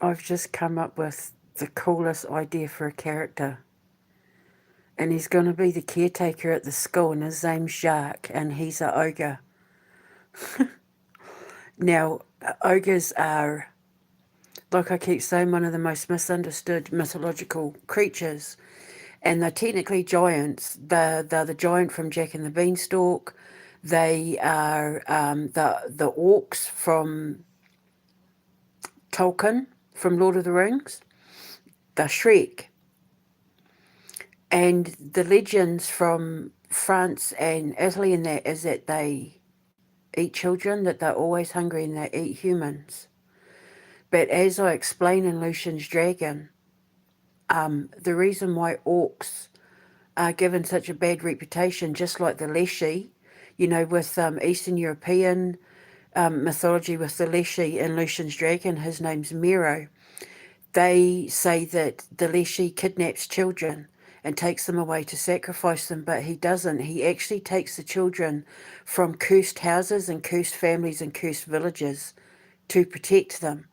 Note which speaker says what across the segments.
Speaker 1: I've just come up with the coolest idea for a character. And he's going to be the caretaker at the school, and his name's Jacque, and he's an ogre. Now, ogres are, like I keep saying, one of the most misunderstood mythological creatures. And they're technically giants. They're the giant from Jack and the Beanstalk. They are the orcs from Tolkien, from Lord of the Rings. They're Shrek. And the legends from France and Italy and that is that they eat children, that they're always hungry and they eat humans. But as I explain in Lucian's Dragon, the reason why orcs are given such a bad reputation, just like the Leshy, with Eastern European mythology with the Leshy in Lucian's Dragon, his name's Mero. They say that the Leshy kidnaps children and takes them away to sacrifice them, but he doesn't. He actually takes the children from cursed houses and cursed families and cursed villages to protect them.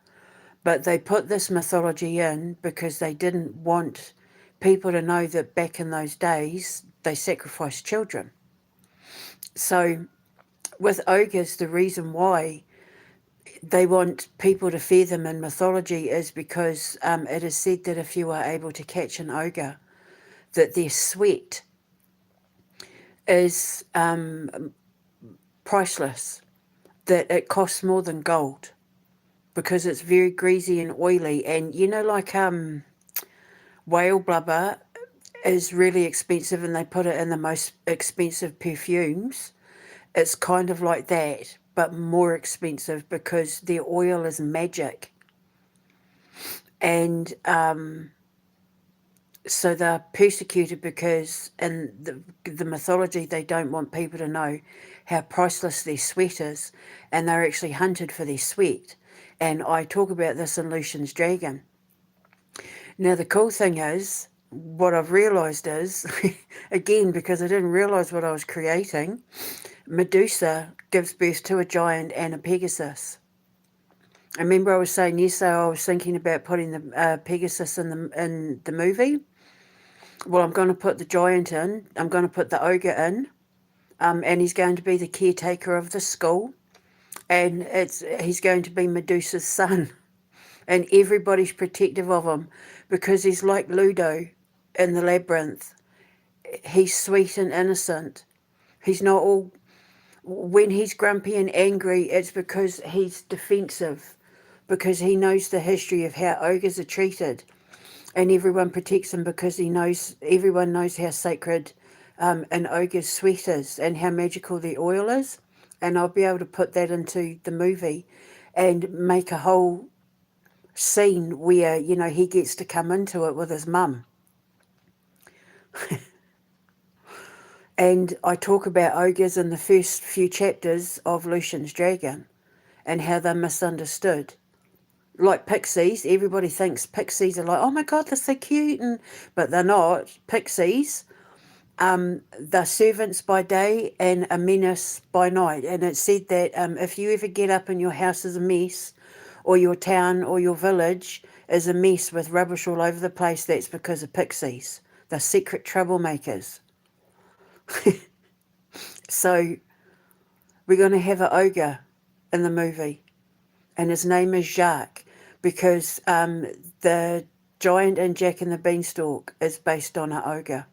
Speaker 1: But they put this mythology in because they didn't want people to know that back in those days they sacrificed children. So with ogres, the reason why they want people to fear them in mythology is because it is said that if you are able to catch an ogre, that their sweat is priceless, that it costs more than gold because it's very greasy and oily. And like whale blubber is really expensive and they put it in the most expensive perfumes. It's kind of like that, but more expensive because their oil is magic. And so they're persecuted because in the mythology they don't want people to know how priceless their sweat is, and they're actually hunted for their sweat. And I talk about this in Lucian's Dragon. Now the cool thing is, what I've realised is, again, because I didn't realise what I was creating, Medusa gives birth to a giant and a Pegasus. I remember I was saying yesterday I was thinking about putting the Pegasus in the movie. Well, I'm going to put the giant in. I'm going to put the ogre in, and he's going to be the caretaker of the school, and he's going to be Medusa's son, and everybody's protective of him because he's like Ludo in the labyrinth. He's sweet and innocent. He's not all. When he's grumpy and angry, it's because he's defensive, because he knows the history of how ogres are treated, and everyone protects him because everyone knows how sacred an ogre's sweat is and how magical the oil is. And I'll be able to put that into the movie and make a whole scene where, he gets to come into it with his mum. And I talk about ogres in the first few chapters of Lucian's Dragon and how they're misunderstood. Like pixies, everybody thinks pixies are like, oh my God, they're so cute, but they're not. Pixies, they're servants by day and a menace by night. And it's said that if you ever get up and your house is a mess, or your town or your village is a mess with rubbish all over the place, that's because of pixies. They're secret troublemakers. So we're going to have an ogre in the movie, and his name is Jacque, because the giant in Jack and the Beanstalk is based on an ogre.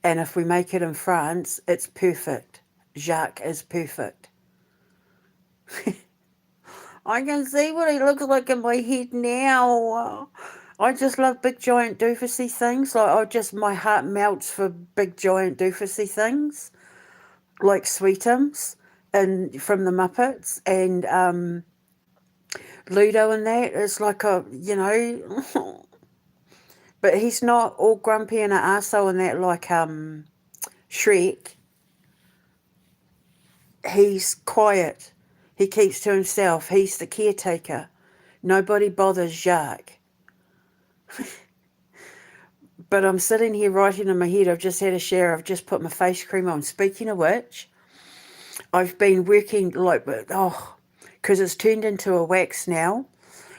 Speaker 1: And if we make it in France, it's perfect. Jacque is perfect. I can see what he looks like in my head now. I just love big giant doofusy things. My heart melts for big giant doofusy things, like Sweetums and from the Muppets and Ludo and that. It's like but he's not all grumpy and an arsehole and that like Shrek. He's quiet. He keeps to himself. He's the caretaker. Nobody bothers Jacque. But I'm sitting here writing in my head. I've just had a shower. I've just put my face cream on. Speaking of which, I've been working because it's turned into a wax now.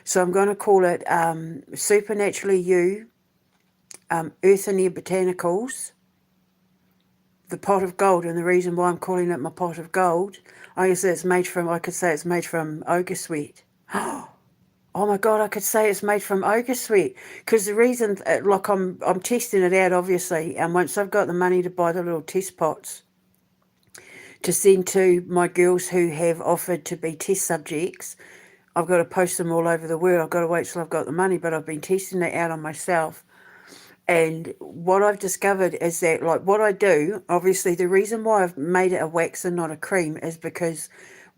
Speaker 1: So I'm going to call it Supernaturally You, Earth and Air Botanicals, the pot of gold. And the reason why I'm calling it my pot of gold, I could say it's made from Ogre sweat. Oh my God, I could say it's made from Ogre sweat. Because the reason, like I'm testing it out, obviously, and once I've got the money to buy the little test pots to send to my girls who have offered to be test subjects, I've got to post them all over the world. I've got to wait till I've got the money, but I've been testing it out on myself. And what I've discovered is that, like, what I do, obviously, the reason why I've made it a wax and not a cream is because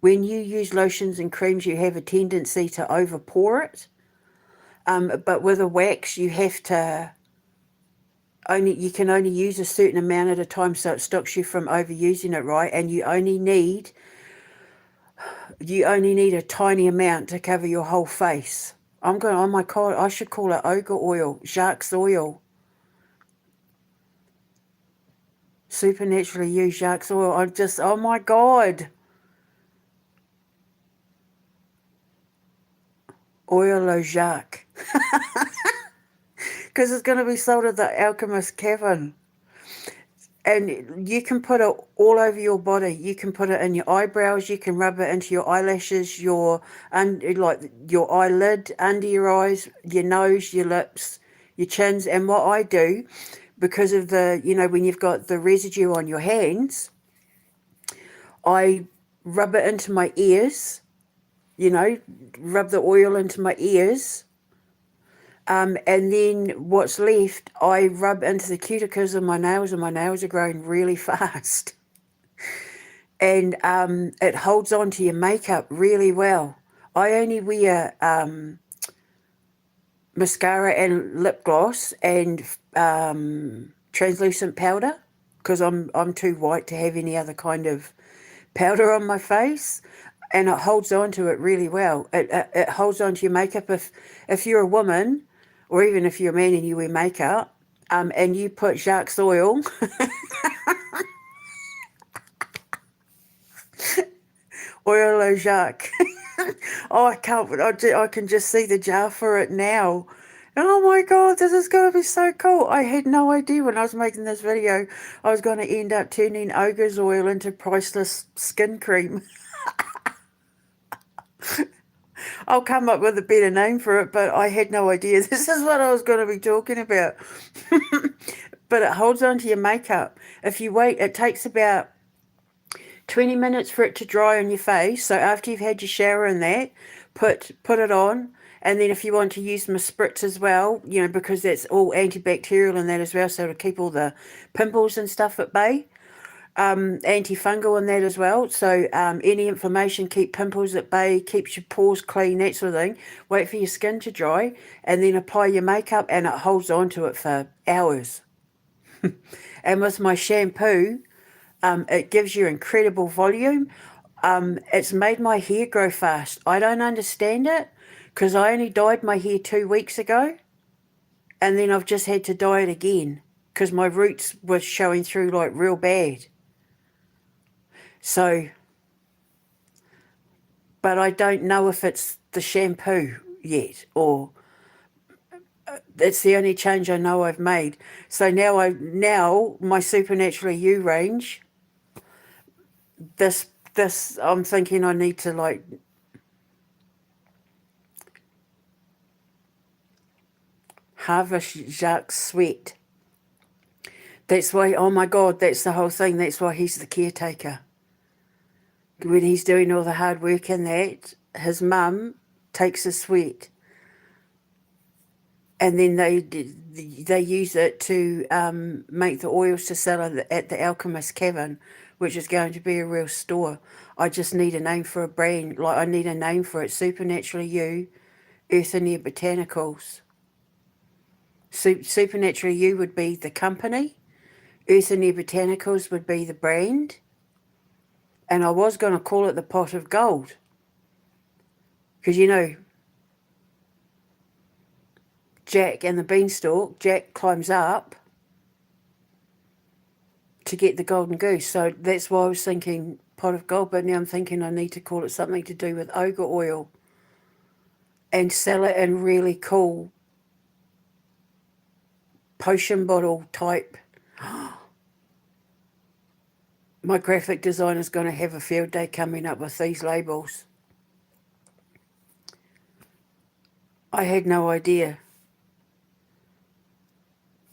Speaker 1: when you use lotions and creams, you have a tendency to over pour it. But with a wax, you have to you can only use a certain amount at a time, so it stops you from overusing it, right? And you only need a tiny amount to cover your whole face. I'm going, oh my God, I should call it Ogre oil, Jacque's oil. Supernaturally You, Jacque's oil. Oh my God. Oil au Jacque. Because it's going to be sold at the Alchemist Cavern. And you can put it all over your body. You can put it in your eyebrows. You can rub it into your eyelashes, your eyelid, under your eyes, your nose, your lips, your chins. And what I do, because of the, when you've got the residue on your hands, I rub it into my ears, rub the oil into my ears. And then what's left, I rub into the cuticles of my nails, and my nails are growing really fast. And it holds on to your makeup really well. I only wear mascara and lip gloss and translucent powder because I'm too white to have any other kind of powder on my face. And it holds on to it really well. It holds on to your makeup. If you're a woman, or even if you're a man and you wear makeup, and you put Jacque's oil, oil au Jacque. Oh, I can't, I can just see the jar for it now. Oh my God, this is going to be so cool. I had no idea when I was making this video I was going to end up turning Ogre's oil into priceless skin cream. I'll come up with a better name for it, but I had no idea this is what I was going to be talking about. But it holds on to your makeup. If you wait, it takes about 20 minutes for it to dry on your face. So after you've had your shower and that, put it on. And then if you want to use my spritz as well, because that's all antibacterial and that as well, so it'll keep all the pimples and stuff at bay. Antifungal and that as well. So any inflammation, keep pimples at bay, keeps your pores clean, that sort of thing. Wait for your skin to dry and then apply your makeup, and it holds on to it for hours. And with my shampoo, it gives you incredible volume. It's made my hair grow fast. I don't understand it because I only dyed my hair 2 weeks ago, and then I've just had to dye it again because my roots were showing through like real bad. So, but I don't know if it's the shampoo yet, or it's the only change I know I've made. So now my Supernaturally You range, this I'm thinking I need to like harvest Jacque's sweat. That's why, oh my God, that's the whole thing. That's why he's the caretaker. When he's doing all the hard work in that, his mum takes his sweat, and then they use it to make the oils to sell at the Alchemist Cavern, which is going to be a real store. I just need a name for a brand. Like, I need a name for it. Supernaturally You, Earth and Air Botanicals. Supernaturally You would be the company. Earth and Air Botanicals would be the brand. And I was going to call it the pot of gold. Because, Jacque and the beanstalk, Jacque climbs up to get the golden goose. So that's why I was thinking pot of gold. But now I'm thinking I need to call it something to do with ogre oil. and sell it in really cool potion bottle type. My graphic designer's going to have a field day coming up with these labels. I had no idea.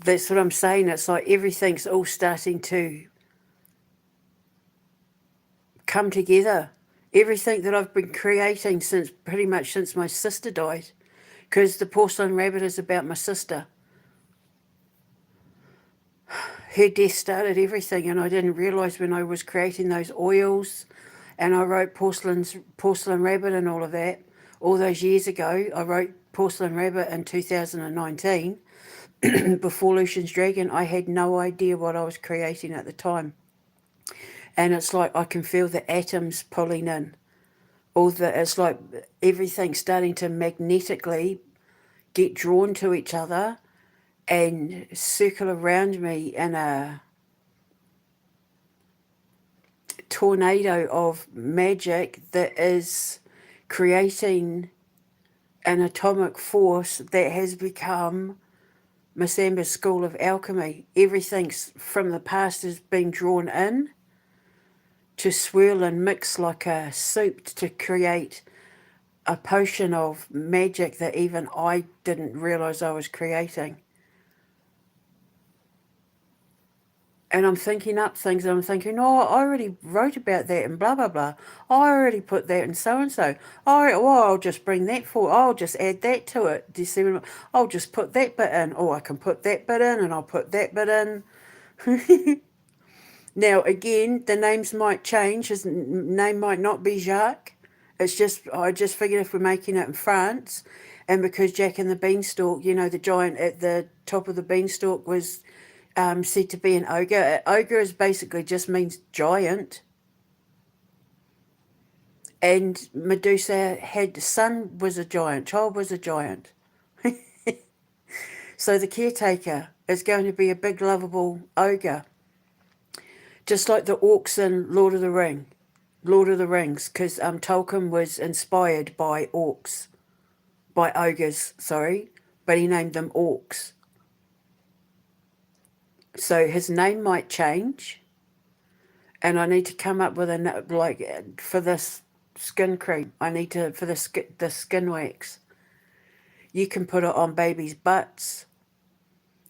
Speaker 1: That's what I'm saying. It's like everything's all starting to come together. Everything that I've been creating pretty much since my sister died, because the porcelain rabbit is about my sister. Her death started everything, and I didn't realise when I was creating those oils, and I wrote porcelain rabbit and all of that all those years ago. I wrote porcelain rabbit in 2019 before Lucian's Dragon. I had no idea what I was creating at the time, and it's like I can feel the atoms pulling in. It's like everything's starting to magnetically get drawn to each other and circle around me in a tornado of magic that is creating an atomic force that has become Masamba's School of Alchemy. Everything from the past is being drawn in to swirl and mix like a soup to create a potion of magic that even I didn't realise I was creating. And I'm thinking up things, and I'm thinking, oh, I already wrote about that and blah, blah, blah. I already put that in so-and-so. I'll just bring that forward. I'll just add that to it. Do you see what I mean? I'll just put that bit in. Oh, I can put that bit in, and I'll put that bit in. Now, again, the names might change. His name might not be Jacque. I just figured if we're making it in France, and because Jacque and the Beanstalk, the giant at the top of the beanstalk was said to be an ogre. Ogre is basically just means giant. And Medusa had son was a giant, child was a giant. So the caretaker is going to be a big lovable ogre. Just like the orcs in Lord of the Rings, because Tolkien was inspired by ogres, but he named them orcs. So his name might change, and I need to come up with for this skin cream. I need to for the skin wax. You can put it on babies' butts.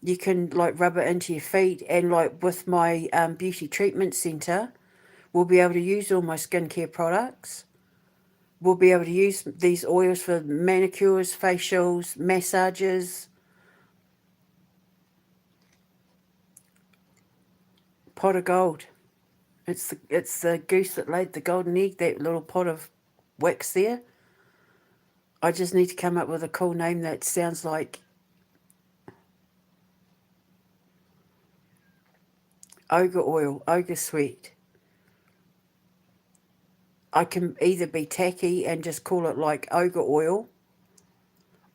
Speaker 1: You can rub it into your feet, and with my beauty treatment centre, we'll be able to use all my skincare products. We'll be able to use these oils for manicures, facials, massages. Pot of gold. It's the goose that laid the golden egg, that little pot of wax there. I just need to come up with a cool name that sounds like Ogre oil, Ogre sweet. I can either be tacky and just call it like Ogre oil,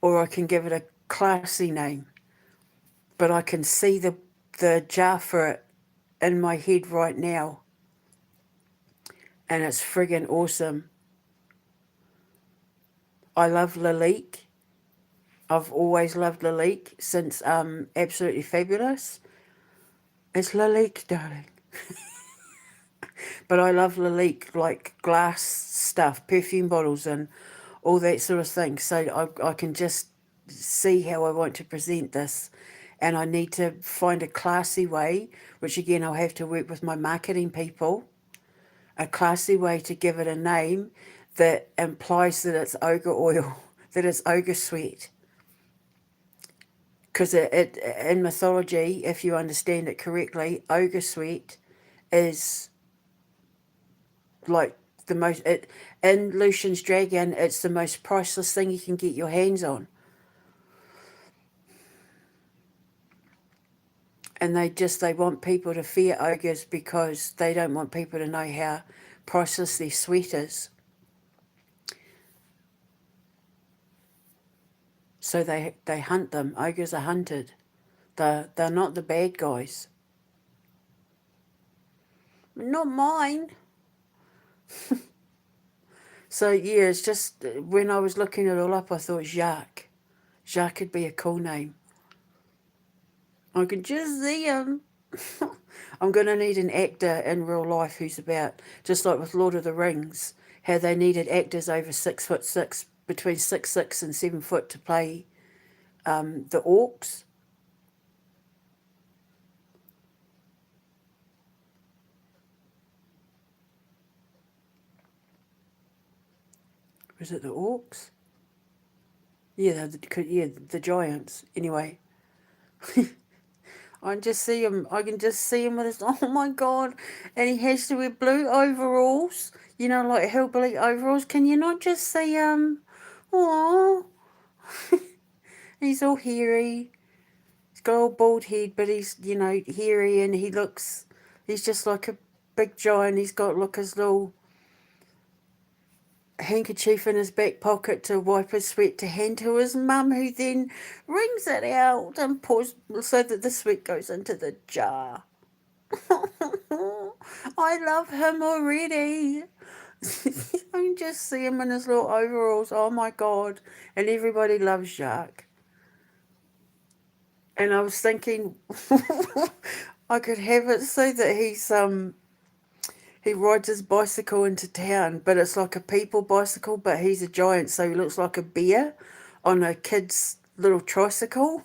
Speaker 1: or I can give it a classy name. But I can see the jar for it in my head right now, and it's friggin' awesome. I love Lalique. I've always loved Lalique since Absolutely Fabulous. It's Lalique, darling. But I love Lalique, like glass stuff, perfume bottles and all that sort of thing. So I can just see how I want to present this. And I need to find a classy way, which again, I'll have to work with my marketing people, a classy way to give it a name that implies that it's ogre oil, that it's ogre sweet. Because it in mythology, if you understand it correctly, ogre sweet is like the most, in Lucian's Dragon, it's the most priceless thing you can get your hands on. And they want people to fear ogres because they don't want people to know how priceless their sweat is. So they hunt them. Ogres are hunted. They're not the bad guys. Not mine. So yeah, it's just when I was looking it all up, I thought Jacque. Jacque could be a cool name. I can just see him. I'm going to need an actor in real life who's about, just like with Lord of the Rings, how they needed actors over 6'6", between 6'6" and 7 foot to play the orcs. Was it the orcs? Yeah, the giants. Anyway, I just see him. I can just see him with his. Oh my god! And he has to wear blue overalls. You know, like hillbilly overalls. Can you not just see him? Oh, he's all hairy. He's got a bald head, but he's hairy, and he looks. He's just like a big giant. He's got like his little handkerchief in his back pocket to wipe his sweat to hand to his mum, who then wrings it out and pours so that the sweat goes into the jar. I love him already. I can just see him in his little overalls. Oh my god! And everybody loves Jacque. And I was thinking, I could have it so that he rides his bicycle into town, but it's like a people bicycle, but he's a giant, so he looks like a bear on a kid's little tricycle.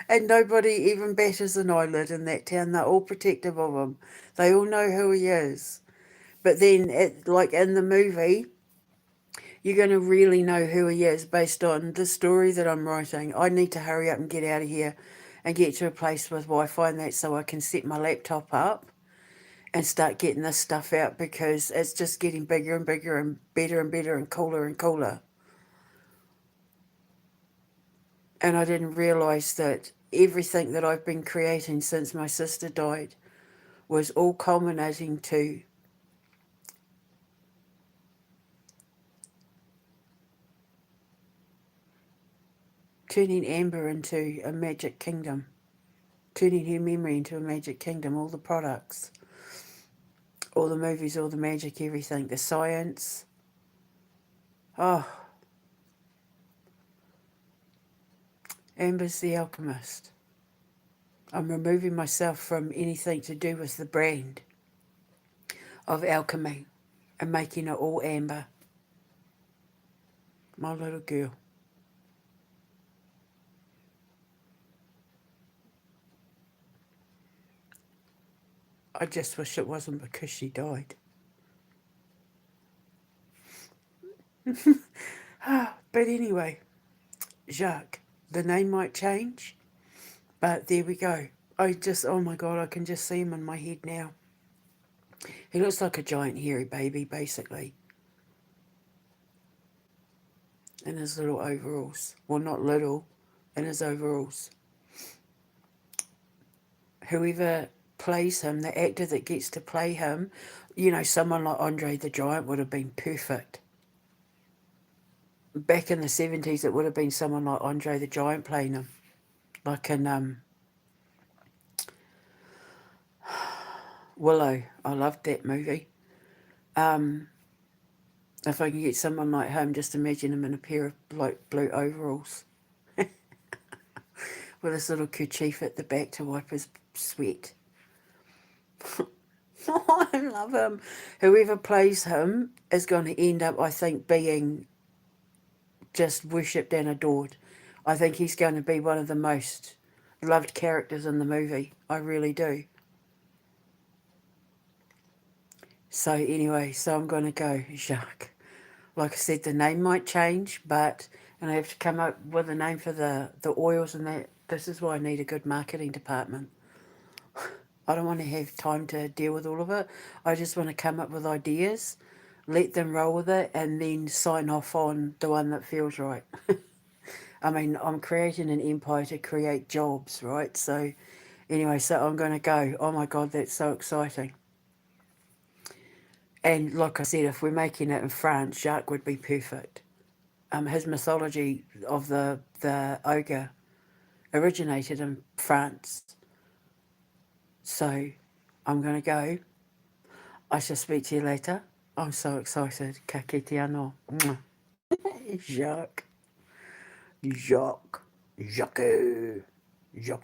Speaker 1: And nobody even batters an eyelid in that town. They're all protective of him. They all know who he is. But then, like in the movie, you're going to really know who he is based on the story that I'm writing. I need to hurry up and get out of here and get to a place with Wi-Fi and that so I can set my laptop up and start getting this stuff out, because it's just getting bigger and bigger and better and cooler and cooler. And I didn't realise that everything that I've been creating since my sister died was all culminating to turning Amber into a magic kingdom, turning her memory into a magic kingdom, all the products, all the movies, all the magic, everything, the science. Oh, Amber's the alchemist. I'm removing myself from anything to do with the brand of Alchemy and making it all Amber. My little girl. I just wish it wasn't because she died. But anyway, Jacque. The name might change, but there we go. Oh my god, I can just see him in my head now. He looks like a giant hairy baby, basically, in his little overalls. Well, not little, in his overalls. Whoever plays him, the actor that gets to play him, someone like Andre the Giant would have been perfect. Back in the 70s, it would have been someone like Andre the Giant playing him. Like in Willow. I loved that movie. If I can get someone like him, just imagine him in a pair of blue overalls with his little kerchief at the back to wipe his sweat. Oh, I love him. Whoever plays him is going to end up, I think, being just worshipped and adored. I think he's going to be one of the most loved characters in the movie. I really do. So anyway, so I'm going to go Jacque. Like I said, the name might change, and I have to come up with a name for the oils and that. This is why I need a good marketing department. I don't want to have time to deal with all of it. I just want to come up with ideas, let them roll with it, and then sign off on the one that feels right. I mean, I'm creating an empire to create jobs, right? So anyway, so I'm going to go. Oh my God, that's so exciting. And like I said, if we're making it in France, Jacque would be perfect. His mythology of the ogre originated in France. So I'm going to go. I shall speak to you later. I'm so excited. Ka kite anō. Mwah. Jacque. Jacque. Jacque. Jacque.